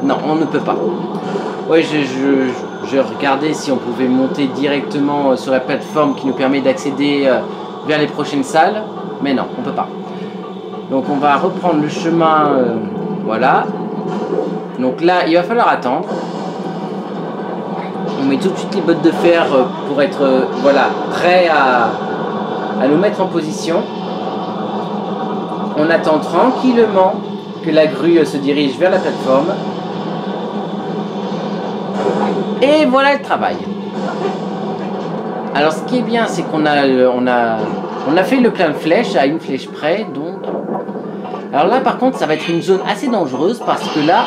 Non, on ne peut pas. Ouais, je regardais si on pouvait monter directement sur la plateforme qui nous permet d'accéder vers les prochaines salles. Mais non, on peut pas. Donc on va reprendre le chemin... voilà. Donc là, il va falloir attendre. On met tout de suite les bottes de fer pour être voilà, prêt à nous mettre en position. On attend tranquillement que la grue se dirige vers la plateforme. Et voilà le travail. Alors ce qui est bien, c'est qu'on a fait le plein de flèches à une flèche près. Donc. Alors là par contre, ça va être une zone assez dangereuse parce que là,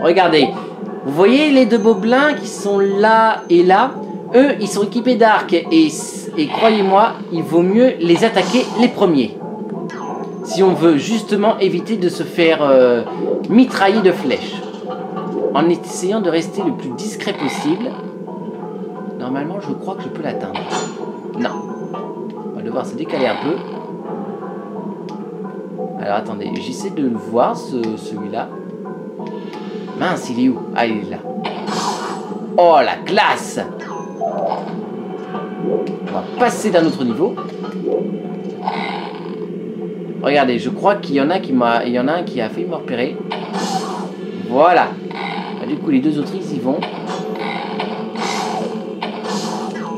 regardez, vous voyez les 2 gobelins qui sont là et là. Eux, ils sont équipés d'arcs et croyez-moi, il vaut mieux les attaquer les premiers. Si on veut justement éviter de se faire mitrailler de flèches. En essayant de rester le plus discret possible. Normalement, je crois que je peux l'atteindre. Non. On va devoir se décaler un peu. Alors attendez, j'essaie de le voir, celui-là. Mince, il est où? Ah, il est là. Oh, la classe! On va passer d'un autre niveau. Regardez, je crois qu'il y en a un qui a failli me repérer. Voilà. Du coup, les 2 autres, ils y vont.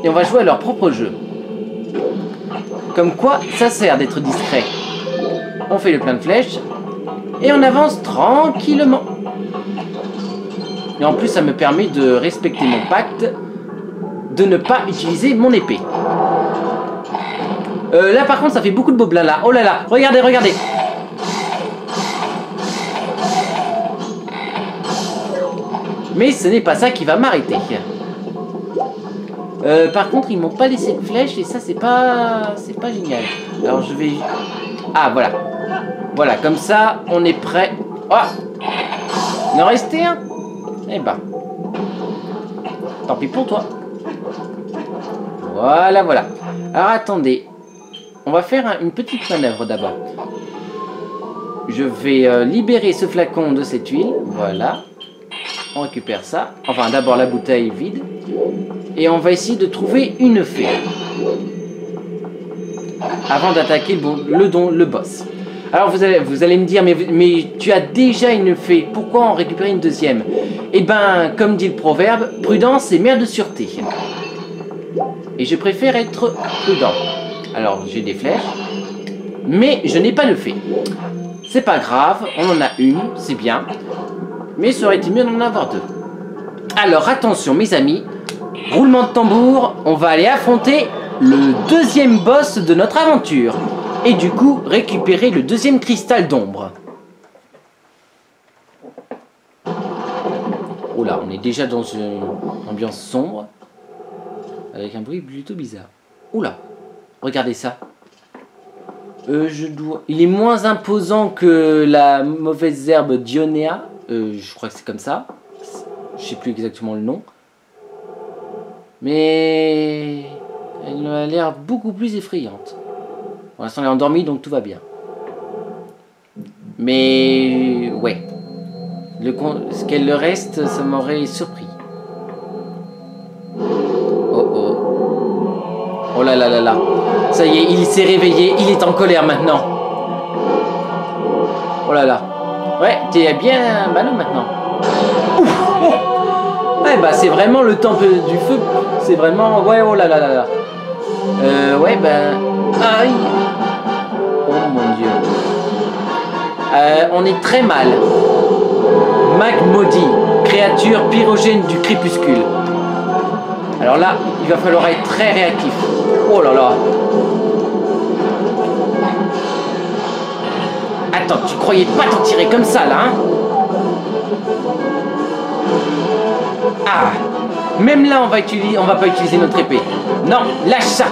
Et on va jouer à leur propre jeu. Comme quoi, ça sert d'être discret. On fait le plein de flèches. Et on avance tranquillement. Et en plus, ça me permet de respecter mon pacte. De ne pas utiliser mon épée. Là par contre ça fait beaucoup de gobelins là. Oh là là, regardez. Mais ce n'est pas ça qui va m'arrêter. Par contre, ils m'ont pas laissé de flèche et ça, c'est pas génial. Alors, je vais... Ah, voilà. Voilà, comme ça, on est prêt. Oh, il en restait un. Eh ben. Tant pis pour toi. Voilà, voilà. Alors, attendez. On va faire une petite manœuvre d'abord. Je vais libérer ce flacon de cette huile. Voilà. On récupère ça. Enfin, d'abord la bouteille vide. Et on va essayer de trouver une fée. Avant d'attaquer le boss. Alors vous allez me dire, mais tu as déjà une fée. Pourquoi en récupérer une deuxième? Eh ben, comme dit le proverbe, prudence est mère de sûreté. Et je préfère être prudent. Alors, j'ai des flèches. Mais je n'ai pas de fée. C'est pas grave, on en a une, c'est bien. Mais ça aurait été mieux d'en avoir deux. Alors attention mes amis, roulement de tambour, on va aller affronter le deuxième boss de notre aventure. Et du coup, récupérer le deuxième cristal d'ombre. Oh là, on est déjà dans une ambiance sombre. Avec un bruit plutôt bizarre. Oula, regardez ça. Il est moins imposant que la mauvaise herbe Dionea. Je crois que c'est comme ça. Je sais plus exactement le nom. Mais elle a l'air beaucoup plus effrayante. Pour l'instant, elle est endormie, donc tout va bien. Mais ouais. Ce qu'elle le reste, ça m'aurait surpris. Oh oh. Oh là là là là. Ça y est, il s'est réveillé, il est en colère maintenant. Oh là là. Ouais, t'es bien ballot maintenant. Ouf, oh. Ouais, bah c'est vraiment le temple du feu. C'est vraiment... Ouais, oh là là là là. Ouais, ben... Aïe. Oh mon dieu. On est très mal. Mag maudit, créature pyrogène du crépuscule. Alors là, il va falloir être très réactif. Oh là là. Attends, tu croyais pas t'en tirer comme ça là, hein? Ah. Même là, on va pas utiliser notre épée. Non, lâche ça.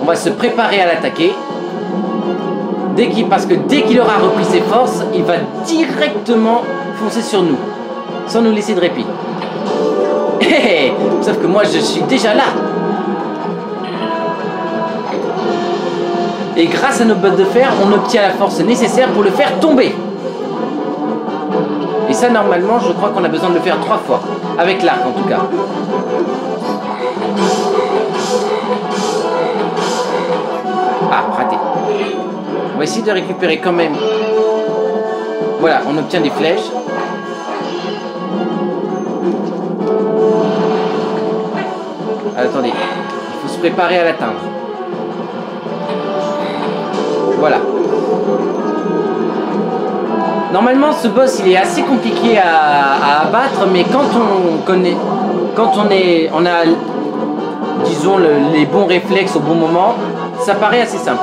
On va se préparer à l'attaquer. Parce que dès qu'il aura repris ses forces, il va directement foncer sur nous, sans nous laisser de répit. Sauf que moi, je suis déjà là. Et grâce à nos bottes de fer, on obtient la force nécessaire pour le faire tomber. Et ça, normalement, je crois qu'on a besoin de le faire 3 fois. Avec l'arc, en tout cas. Ah, raté. On va essayer de récupérer quand même. Voilà, on obtient des flèches. Attendez, il faut se préparer à l'atteindre. Voilà. Normalement, ce boss, il est assez compliqué à abattre, mais quand on connaît, on a, disons, les bons réflexes au bon moment, ça paraît assez simple.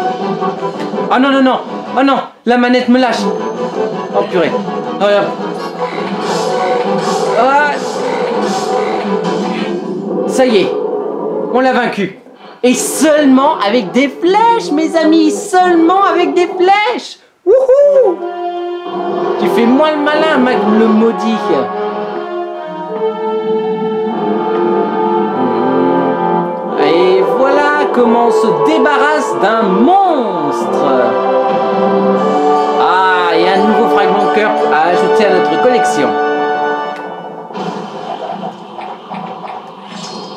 Oh non, non, non. Oh non, la manette me lâche. Oh purée. Oh, regarde. Ah. Ça y est. On l'a vaincu. Et seulement avec des flèches, mes amis. Seulement avec des flèches. Wouhou. Tu fais moins le malin, Mag le maudit. Et voilà comment on se débarrasse d'un monstre. Ah, et un nouveau fragment de cœur à ajouter à notre collection.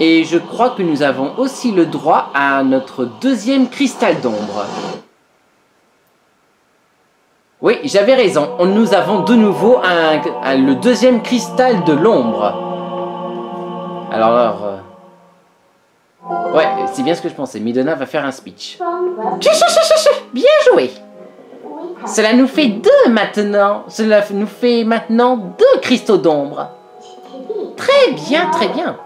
Et je crois que nous avons aussi le droit à notre deuxième cristal d'ombre. Oui, j'avais raison. Nous avons de nouveau le deuxième cristal de l'ombre. Alors... ouais, c'est bien ce que je pensais. Midona va faire un speech. Bien joué. Cela nous fait 2 maintenant. Cela nous fait maintenant 2 cristaux d'ombre. Très bien, très bien.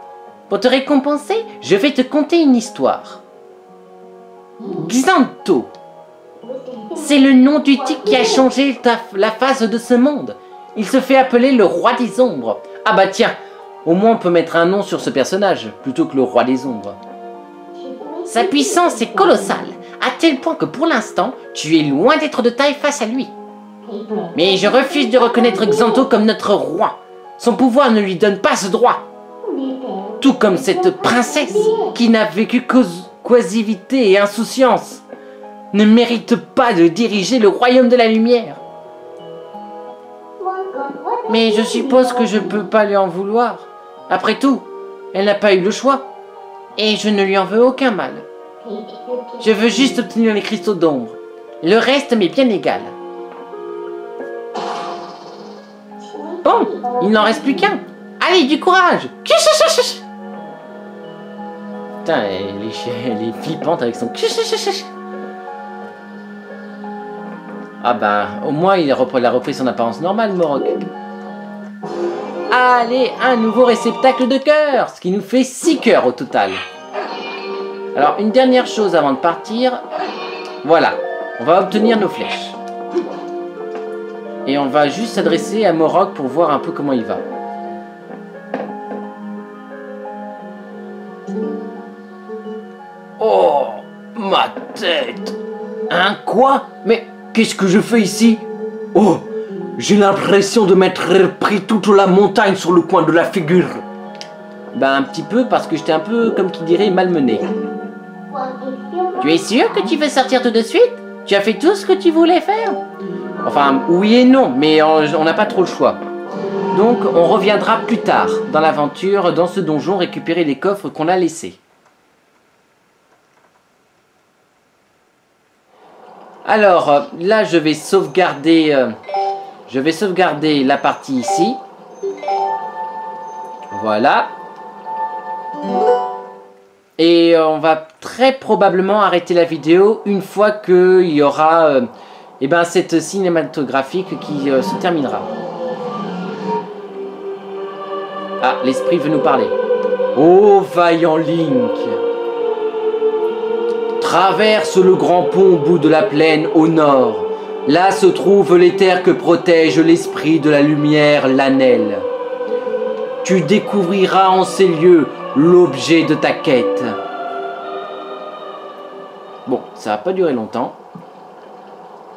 Pour te récompenser, je vais te conter une histoire. Xanto, C'est le nom du type qui a changé la face de ce monde. Il se fait appeler le roi des ombres. Ah bah tiens, au moins on peut mettre un nom sur ce personnage, plutôt que le roi des ombres. Sa puissance est colossale, à tel point que pour l'instant, tu es loin d'être de taille face à lui. Mais je refuse de reconnaître Xanto comme notre roi. Son pouvoir ne lui donne pas ce droit. Tout comme cette princesse qui n'a vécu qu'oisiveté et insouciance ne mérite pas de diriger le royaume de la lumière. Mais je suppose que je peux pas lui en vouloir. Après tout, elle n'a pas eu le choix. Et je ne lui en veux aucun mal. Je veux juste obtenir les cristaux d'ombre. Le reste m'est bien égal. Bon, il n'en reste plus qu'un. Allez, du courage. Putain, elle est flippante avec son... Ah bah, au moins il a repris son apparence normale, Morok. Allez, un nouveau réceptacle de cœur, ce qui nous fait 6 cœurs au total. Alors, une dernière chose avant de partir. Voilà, on va obtenir nos flèches. Et on va juste s'adresser à Morok pour voir un peu comment il va. Oh, ma tête! Hein, quoi? Mais qu'est-ce que je fais ici? Oh, j'ai l'impression de m'être pris toute la montagne sur le coin de la figure. Ben un petit peu parce que j'étais un peu, comme qui dirait, malmené. Tu es sûr que tu veux sortir tout de suite? Tu as fait tout ce que tu voulais faire? Enfin, oui et non, mais on n'a pas trop le choix. Donc, on reviendra plus tard dans l'aventure, dans ce donjon, récupérer les coffres qu'on a laissés. Alors, là, je vais sauvegarder la partie ici. Voilà. Et on va très probablement arrêter la vidéo une fois qu'il y aura cette cinématographique qui se terminera. Ah, l'esprit veut nous parler. Oh, vaillant Link! Traverse le grand pont au bout de la plaine au nord. Là se trouve les terres que protège l'esprit de la lumière, l'Anel. Tu découvriras en ces lieux l'objet de ta quête. Bon, ça va pas durer longtemps.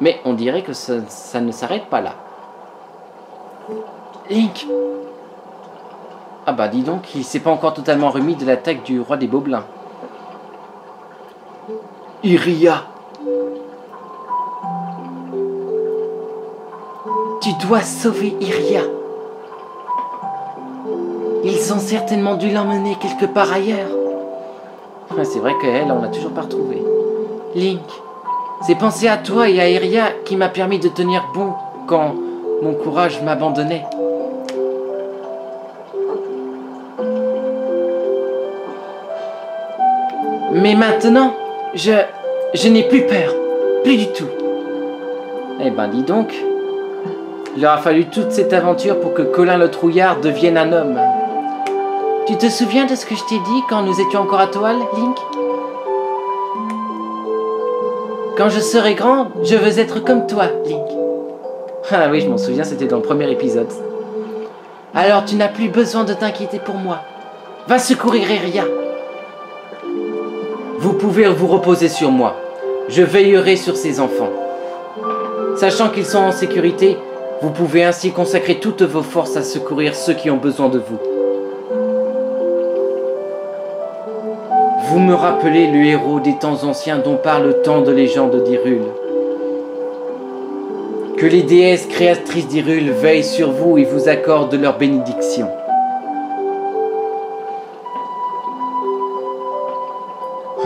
Mais on dirait que ça ne s'arrête pas là. Link! Ah bah dis donc, il s'est pas encore totalement remis de l'attaque du roi des Gobelins. Iria, tu dois sauver Iria. Ils ont certainement dû l'emmener quelque part ailleurs. Ouais, c'est vrai qu'elle, on l'a toujours pas retrouvée. Link, c'est penser à toi et à Iria qui m'a permis de tenir bon quand mon courage m'abandonnait. Mais maintenant, je n'ai plus peur. Plus du tout. Eh ben dis donc. Il aura fallu toute cette aventure pour que Colin le Trouillard devienne un homme. Tu te souviens de ce que je t'ai dit quand nous étions encore à Toile, Link? Quand je serai grand, je veux être comme toi, Link. Ah oui, je m'en souviens, c'était dans le premier épisode. Alors tu n'as plus besoin de t'inquiéter pour moi. Va secourir Iria. Vous pouvez vous reposer sur moi. Je veillerai sur ces enfants. Sachant qu'ils sont en sécurité, vous pouvez ainsi consacrer toutes vos forces à secourir ceux qui ont besoin de vous. Vous me rappelez le héros des temps anciens dont parle tant de légendes d'Hyrule. Que les déesses créatrices d'Hyrule veillent sur vous et vous accordent leur bénédiction.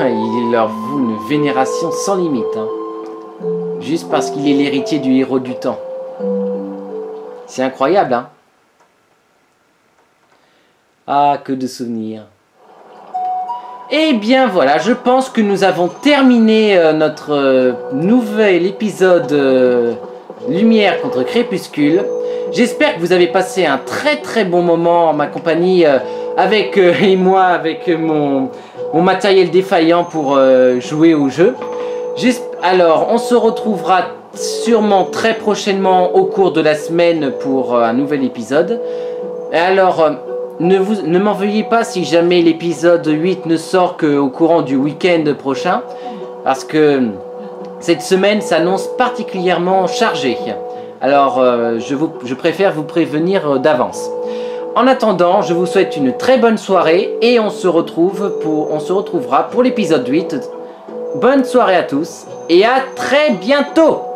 Il leur voue une vénération sans limite, hein. Juste parce qu'il est l'héritier du héros du temps. C'est incroyable, hein. Ah, que de souvenirs. Eh bien voilà, je pense que nous avons terminé notre nouvel épisode Lumière contre Crépuscule. J'espère que vous avez passé un très bon moment en ma compagnie avec mon matériel défaillant pour jouer au jeu. Alors, on se retrouvera sûrement très prochainement au cours de la semaine pour un nouvel épisode. Et alors, ne m'en veuillez pas si jamais l'épisode 8 ne sort qu'au courant du week-end prochain, parce que cette semaine s'annonce particulièrement chargée. Alors, je préfère vous prévenir d'avance. En attendant, je vous souhaite une très bonne soirée et on se retrouvera pour l'épisode 8. Bonne soirée à tous et à très bientôt!